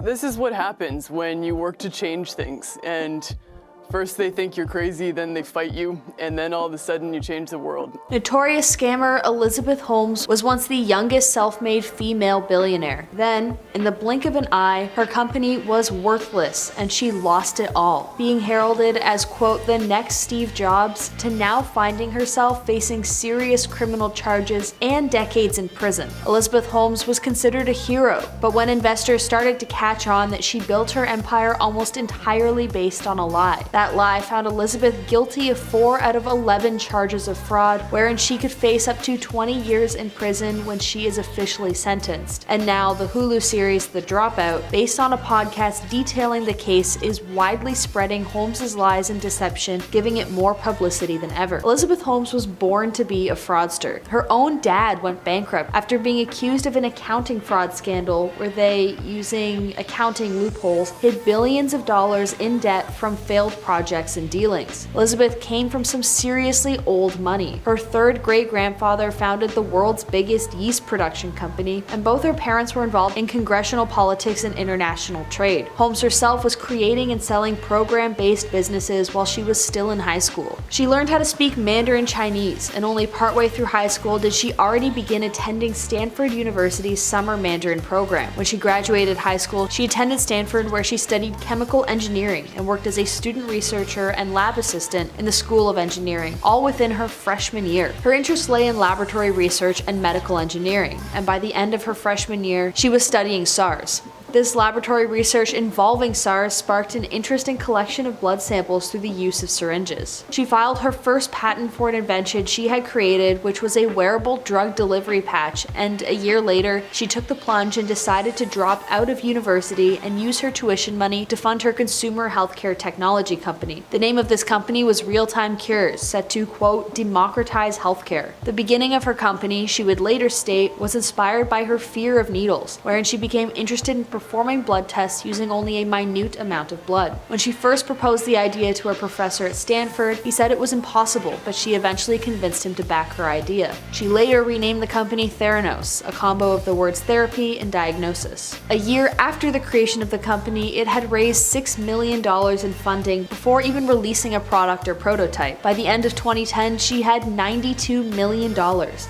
This is what happens when you work to change things, and first they think you're crazy, then they fight you, and then all of a sudden you change the world. Notorious scammer Elizabeth Holmes was once the youngest self-made female billionaire. Then, in the blink of an eye, her company was worthless and she lost it all, being heralded as, quote, the next Steve Jobs, to now finding herself facing serious criminal charges and decades in prison. Elizabeth Holmes was considered a hero, but when investors started to catch on that she built her empire almost entirely based on a lie, that lie found Elizabeth guilty of 4 out of 11 charges of fraud, wherein she could face up to 20 years in prison when she is officially sentenced. And now the Hulu series The Dropout, based on a podcast detailing the case, is widely spreading Holmes' lies and deception, giving it more publicity than ever. Elizabeth Holmes was born to be a fraudster. Her own dad went bankrupt after being accused of an accounting fraud scandal where they, using accounting loopholes, hid billions of dollars in debt from failed projects and dealings. Elizabeth came from some seriously old money. Her third great-grandfather founded the world's biggest yeast production company, and both her parents were involved in congressional politics and international trade. Holmes herself was creating and selling program-based businesses while she was still in high school. She learned how to speak Mandarin Chinese, and only partway through high school did she already begin attending Stanford University's summer Mandarin program. When she graduated high school, she attended Stanford, where she studied chemical engineering and worked as a student researcher and lab assistant in the School of Engineering, all within her freshman year. Her interests lay in laboratory research and medical engineering, and by the end of her freshman year, she was studying SARS. This laboratory research involving SARS sparked an interesting collection of blood samples through the use of syringes. She filed her first patent for an invention she had created, which was a wearable drug delivery patch, and a year later, she took the plunge and decided to drop out of university and use her tuition money to fund her consumer healthcare technology company. The name of this company was Real Time Cures, set to, quote, democratize healthcare. The beginning of her company, she would later state, was inspired by her fear of needles, wherein she became interested in performing blood tests using only a minute amount of blood. When she first proposed the idea to her professor at Stanford, he said it was impossible, but she eventually convinced him to back her idea. She later renamed the company Theranos, a combo of the words therapy and diagnosis. A year after the creation of the company, it had raised $6 million in funding before even releasing a product or prototype. By the end of 2010, she had $92 million.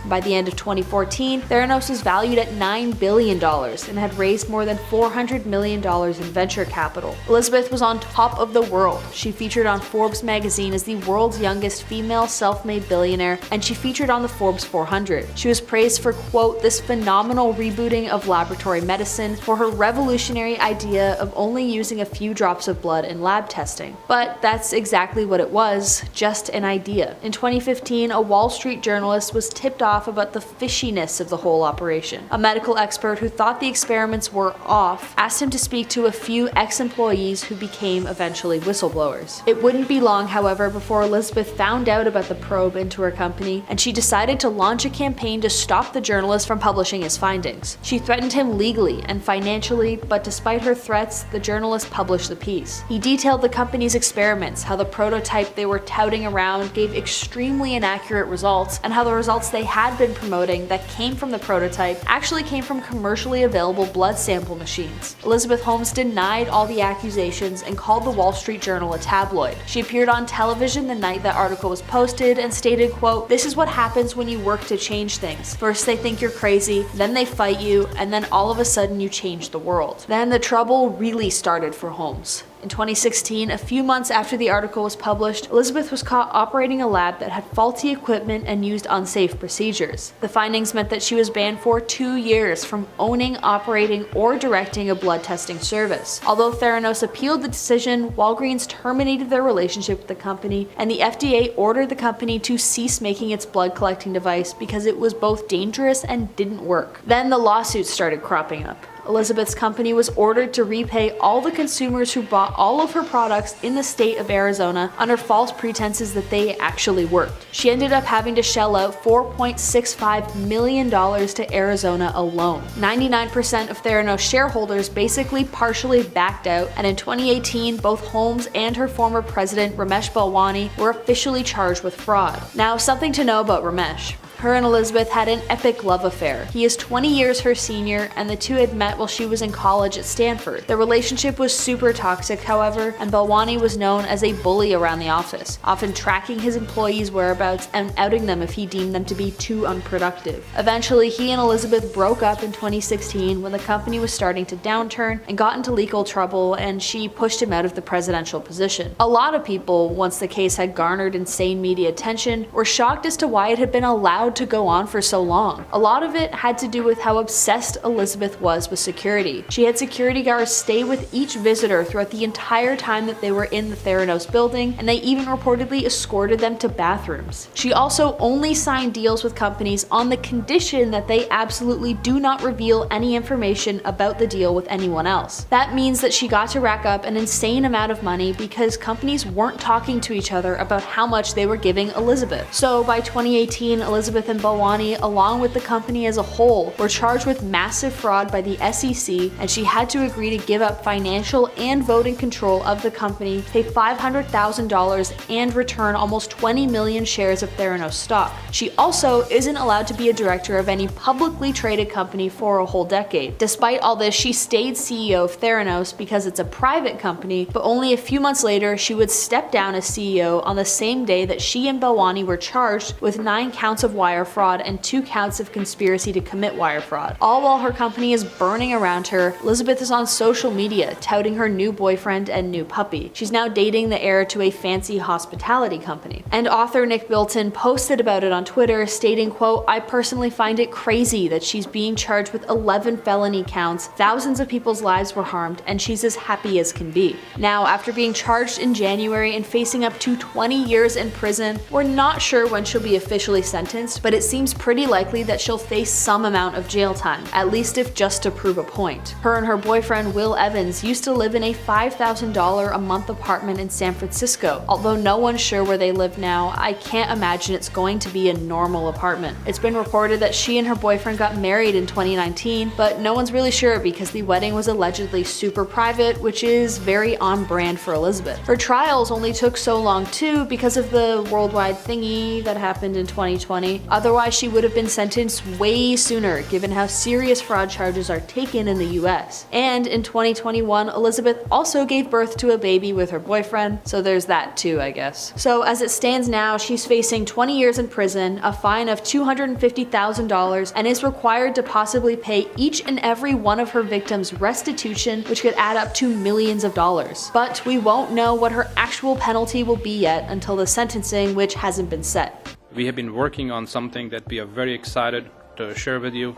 By the end of 2014, Theranos was valued at $9 billion and had raised more than $400 million in venture capital. Elizabeth was on top of the world. She featured on Forbes magazine as the world's youngest female self-made billionaire, and she featured on the Forbes 400. She was praised for, quote, this phenomenal rebooting of laboratory medicine, for her revolutionary idea of only using a few drops of blood in lab testing. But that's exactly what it was, just an idea. In 2015, a Wall Street journalist was tipped off about the fishiness of the whole operation. A medical expert who thought the experiments were off asked him to speak to a few ex-employees who became eventually whistleblowers. It wouldn't be long, however, before Elizabeth found out about the probe into her company, and she decided to launch a campaign to stop the journalist from publishing his findings. She threatened him legally and financially, but despite her threats, the journalist published the piece. He detailed the company's experiments, how the prototype they were touting around gave extremely inaccurate results, and how the results they had been promoting that came from the prototype actually came from commercially available blood sample machines. Elizabeth Holmes denied all the accusations and called the Wall Street Journal a tabloid. She appeared on television the night that article was posted and stated, quote, this is what happens when you work to change things. First they think you're crazy, then they fight you, and then all of a sudden you change the world. Then the trouble really started for Holmes. In 2016, a few months after the article was published, Elizabeth was caught operating a lab that had faulty equipment and used unsafe procedures. The findings meant that she was banned for 2 years from owning, operating, or directing a blood testing service. Although Theranos appealed the decision, Walgreens terminated their relationship with the company, and the FDA ordered the company to cease making its blood collecting device because it was both dangerous and didn't work. Then the lawsuits started cropping up. Elizabeth's company was ordered to repay all the consumers who bought all of her products in the state of Arizona under false pretenses that they actually worked. She ended up having to shell out $4.65 million to Arizona alone. 99% of Theranos shareholders basically partially backed out, and in 2018, both Holmes and her former president Ramesh Balwani were officially charged with fraud. Now, something to know about Ramesh. Her and Elizabeth had an epic love affair. He is 20 years her senior, and the two had met while she was in college at Stanford. Their relationship was super toxic, however, and Balwani was known as a bully around the office, often tracking his employees' whereabouts and outing them if he deemed them to be too unproductive. Eventually, he and Elizabeth broke up in 2016 when the company was starting to downturn and got into legal trouble, and she pushed him out of the presidential position. A lot of people, once the case had garnered insane media attention, were shocked as to why it had been allowed to go on for so long. A lot of it had to do with how obsessed Elizabeth was with security. She had security guards stay with each visitor throughout the entire time that they were in the Theranos building, and they even reportedly escorted them to bathrooms. She also only signed deals with companies on the condition that they absolutely do not reveal any information about the deal with anyone else. That means that she got to rack up an insane amount of money because companies weren't talking to each other about how much they were giving Elizabeth. So by 2018, Elizabeth and Balwani, along with the company as a whole, were charged with massive fraud by the SEC, and she had to agree to give up financial and voting control of the company, pay $500,000, and return almost 20 million shares of Theranos stock. She also isn't allowed to be a director of any publicly traded company for a whole decade. Despite all this, she stayed CEO of Theranos because it's a private company, but only a few months later, she would step down as CEO on the same day that she and Balwani were charged with 9 counts of wire fraud and 2 counts of conspiracy to commit wire fraud. All while her company is burning around her, Elizabeth is on social media touting her new boyfriend and new puppy. She's now dating the heir to a fancy hospitality company. And author Nick Bilton posted about it on Twitter, stating, quote, "I personally find it crazy that she's being charged with 11 felony counts, thousands of people's lives were harmed, and she's as happy as can be." Now, after being charged in January and facing up to 20 years in prison, we're not sure when she'll be officially sentenced, but it seems pretty likely that she'll face some amount of jail time, at least if just to prove a point. Her and her boyfriend Will Evans used to live in a $5,000 a month apartment in San Francisco. Although no one's sure where they live now, I can't imagine it's going to be a normal apartment. It's been reported that she and her boyfriend got married in 2019, but no one's really sure because the wedding was allegedly super private, which is very on brand for Elizabeth. Her trials only took so long too because of the worldwide thingy that happened in 2020. Otherwise, she would have been sentenced way sooner given how serious fraud charges are taken in the US. And in 2021, Elizabeth also gave birth to a baby with her boyfriend, so there's that too, I guess. So as it stands now, she's facing 20 years in prison, a fine of $250,000, and is required to possibly pay each and every one of her victims restitution, which could add up to millions of dollars. But we won't know what her actual penalty will be yet until the sentencing, which hasn't been set. We have been working on something that we are very excited to share with you,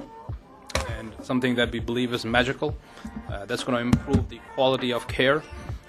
and something that we believe is magical. That's going to improve the quality of care.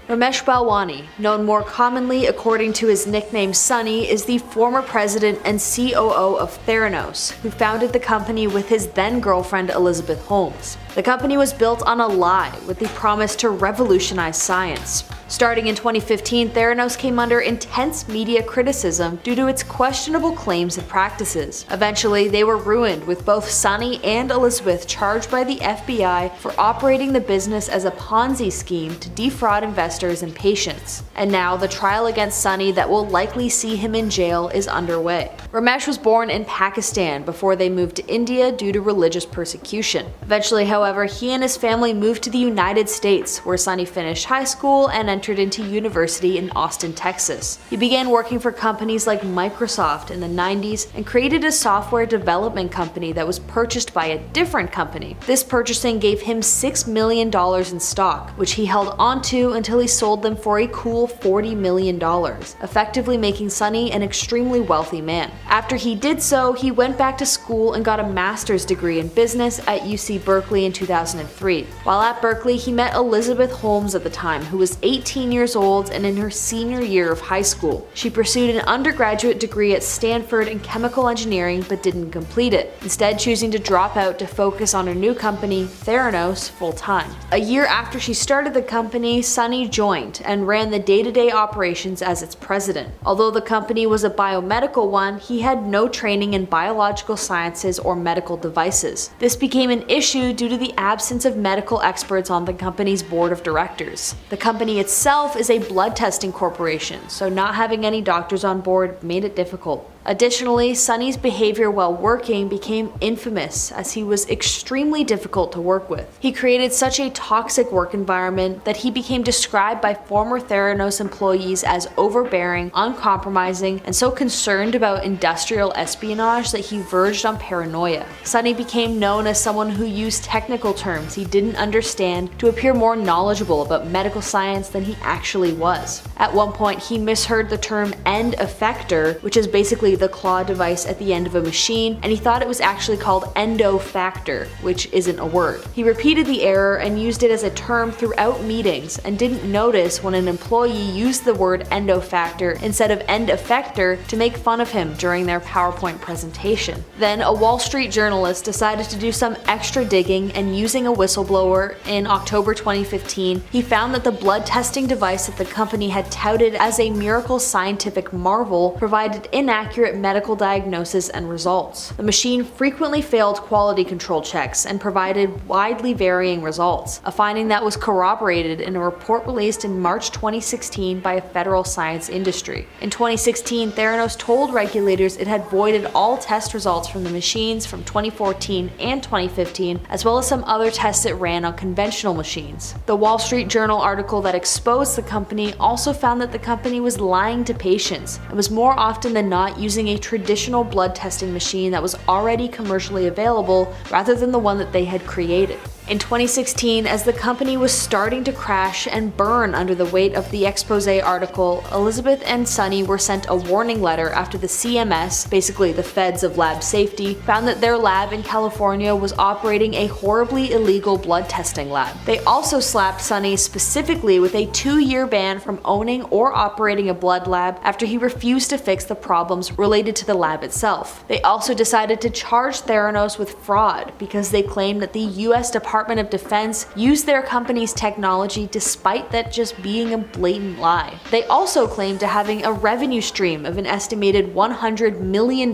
Ramesh Balwani, known more commonly according to his nickname Sonny, is the former president and COO of Theranos, who founded the company with his then-girlfriend Elizabeth Holmes. The company was built on a lie with the promise to revolutionize science. Starting in 2015, Theranos came under intense media criticism due to its questionable claims and practices. Eventually, they were ruined, with both Sonny and Elizabeth charged by the FBI for operating the business as a Ponzi scheme to defraud investors and patients. And now, the trial against Sonny that will likely see him in jail is underway. Ramesh was born in Pakistan before they moved to India due to religious persecution. Eventually, however, he and his family moved to the United States, where Sonny finished high school and entered into university in Austin, Texas. He began working for companies like Microsoft in the 90s and created a software development company that was purchased by a different company. This purchasing gave him $6 million in stock, which he held onto until he sold them for a cool $40 million, effectively making Sonny an extremely wealthy man. After he did so, he went back to school and got a master's degree in business at UC Berkeley in 2003. While at Berkeley, he met Elizabeth Holmes at the time, who was 18 years old and in her senior year of high school. She pursued an undergraduate degree at Stanford in chemical engineering but didn't complete it, instead choosing to drop out to focus on her new company, Theranos, full-time. A year after she started the company, Sonny joined and ran the day-to-day operations as its president. Although the company was a biomedical one, he had no training in biological sciences or medical devices. This became an issue due to the absence of medical experts on the company's board of directors. The company itself is a blood testing corporation, so not having any doctors on board made it difficult. Additionally, Sonny's behavior while working became infamous as he was extremely difficult to work with. He created such a toxic work environment that he became described by former Theranos employees as overbearing, uncompromising, and so concerned about industrial espionage that he verged on paranoia. Sonny became known as someone who used technical terms he didn't understand to appear more knowledgeable about medical science than he actually was. At one point, he misheard the term end effector, which is basically the claw device at the end of a machine, and he thought it was actually called endofactor, which isn't a word. He repeated the error and used it as a term throughout meetings and didn't notice when an employee used the word endofactor instead of end effector to make fun of him during their PowerPoint presentation. Then a Wall Street journalist decided to do some extra digging, and using a whistleblower in October 2015, he found that the blood testing device that the company had touted as a miracle scientific marvel provided inaccurate medical diagnosis and results. The machine frequently failed quality control checks and provided widely varying results, a finding that was corroborated in a report released in March 2016 by a federal science industry. In 2016, Theranos told regulators it had voided all test results from the machines from 2014 and 2015, as well as some other tests it ran on conventional machines. The Wall Street Journal article that exposed the company also found that the company was lying to patients and was more often than not using a traditional blood testing machine that was already commercially available rather than the one that they had created. In 2016, as the company was starting to crash and burn under the weight of the expose article, Elizabeth and Sonny were sent a warning letter after the CMS, basically the feds of lab safety, found that their lab in California was operating a horribly illegal blood testing lab. They also slapped Sonny specifically with a 2-year ban from owning or operating a blood lab after he refused to fix the problems related to the lab itself. They also decided to charge Theranos with fraud because they claimed that the US Department of Defense used their company's technology despite that just being a blatant lie. They also claimed to having a revenue stream of an estimated $100 million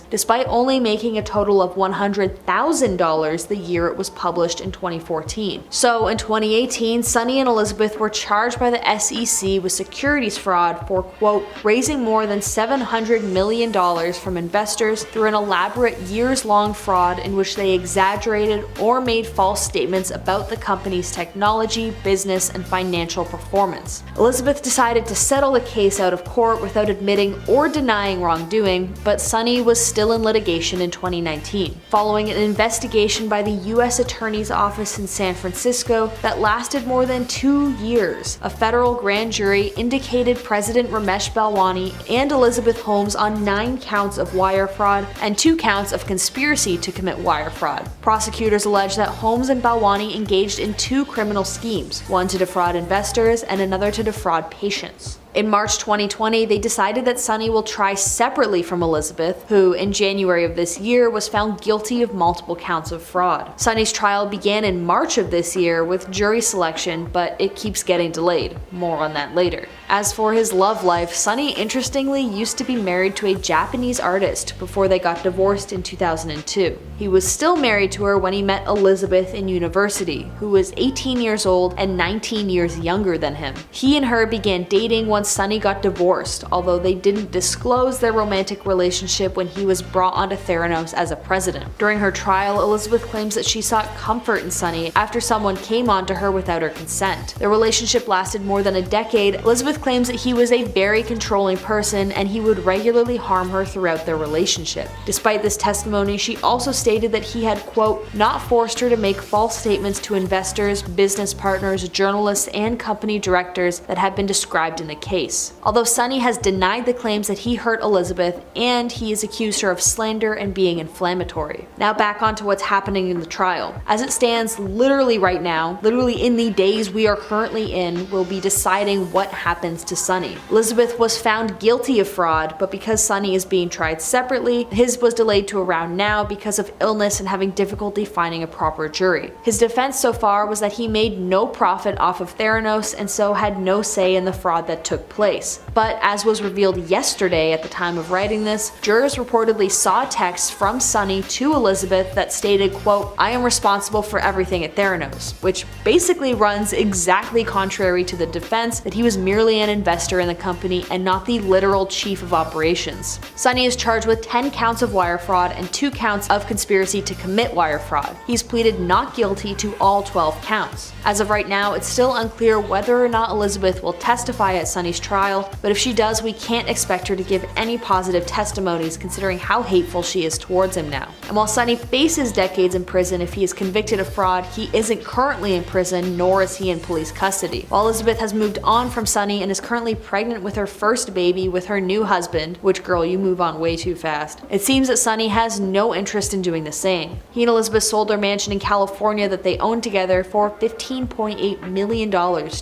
despite only making a total of $100,000 the year it was published in 2014. So in 2018, Sonny and Elizabeth were charged by the SEC with securities fraud for, quote, raising more than $700 million from investors through an elaborate years-long fraud in which they exaggerated or made false statements about the company's technology, business, and financial performance. Elizabeth decided to settle the case out of court without admitting or denying wrongdoing, but Sonny was still in litigation in 2019, following an investigation by the U.S. Attorney's Office in San Francisco that lasted more than 2 years. A federal grand jury indicated President Ramesh Balwani and Elizabeth Holmes on 9 counts of wire fraud and 2 counts of conspiracy to commit wire fraud. Prosecutors allege that Holmes and Balwani engaged in 2 criminal schemes, one to defraud investors and another to defraud patients. In March 2020, they decided that Sonny will try separately from Elizabeth, who in January of this year was found guilty of multiple counts of fraud. Sonny's trial began in March of this year with jury selection, but it keeps getting delayed. More on that later. As for his love life, Sonny interestingly used to be married to a Japanese artist before they got divorced in 2002. He was still married to her when he met Elizabeth in university, who was 18 years old and 19 years younger than him. He and her began dating once Sonny got divorced, although they didn't disclose their romantic relationship when he was brought onto Theranos as a president. During her trial, Elizabeth claims that she sought comfort in Sonny after someone came onto her without her consent. Their relationship lasted more than a decade. Elizabeth claims that he was a very controlling person and he would regularly harm her throughout their relationship. Despite this testimony, she also stated that he had, quote, not forced her to make false statements to investors, business partners, journalists, and company directors that have been described in the case. Although Sonny has denied the claims that he hurt Elizabeth, and he has accused her of slander and being inflammatory. Now back onto what's happening in the trial. As it stands literally right now, literally in the days we are currently in, we'll be deciding what happens to Sonny. Elizabeth was found guilty of fraud, but because Sonny is being tried separately, his was delayed to around now because of illness and having difficulty finding a proper jury. His defense so far was that he made no profit off of Theranos and so had no say in the fraud that took took place. But as was revealed yesterday at the time of writing this, jurors reportedly saw texts from Sonny to Elizabeth that stated, quote, "I am responsible for everything at Theranos," which basically runs exactly contrary to the defense that he was merely an investor in the company and not the literal chief of operations. Sonny is charged with 10 counts of wire fraud and 2 counts of conspiracy to commit wire fraud. He's pleaded not guilty to all 12 counts. As of right now, it's still unclear whether or not Elizabeth will testify at Sonny's trial, but if she does, we can't expect her to give any positive testimonies considering how hateful she is towards him now. And while Sonny faces decades in prison if he is convicted of fraud, he isn't currently in prison, nor is he in police custody. While Elizabeth has moved on from Sonny and is currently pregnant with her first baby with her new husband, which, girl, you move on way too fast, it seems that Sonny has no interest in doing the same. He and Elizabeth sold their mansion in California that they own together for $15.8 million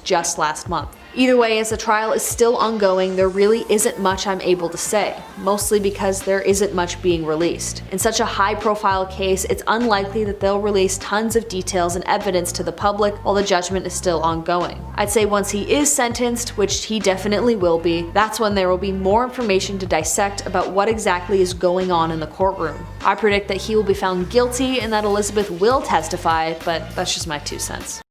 just last month. Either way, as the trial is still ongoing, there really isn't much I'm able to say, mostly because there isn't much being released. In such a high-profile case, it's unlikely that they'll release tons of details and evidence to the public while the judgment is still ongoing. I'd say once he is sentenced, which he definitely will be, that's when there will be more information to dissect about what exactly is going on in the courtroom. I predict that he will be found guilty and that Elizabeth will testify, but that's just my 2 cents.